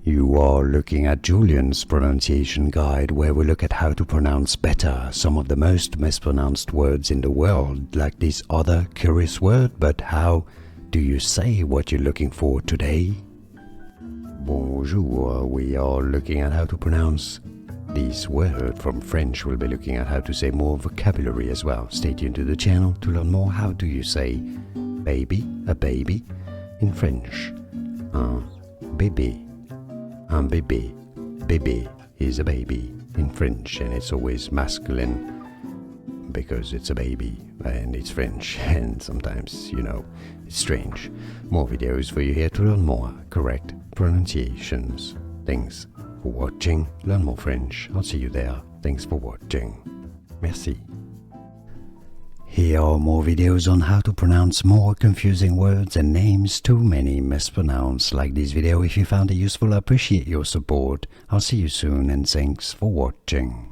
You are looking at Julian's pronunciation guide, where we look at how to pronounce better some of the most mispronounced words in the world, like this other curious word. But how do you say what you're looking for today? Bonjour, we are looking at how to pronounce this word from French. We'll be looking at how to say more vocabulary as well. Stay tuned to the channel to learn more. How do you say baby, a baby, in French? Un bébé. Un bébé. Bébé is a baby in French, and it's always masculine because it's a baby and it's French, and sometimes, it's strange. More videos for you here to learn more correct pronunciations. Thanks for watching. Learn more French. I'll see you there. Thanks for watching. Merci. Here are more videos on how to pronounce more confusing words and names too many mispronounced. Like this video if you found it useful. I appreciate your support. I'll see you soon, and thanks for watching.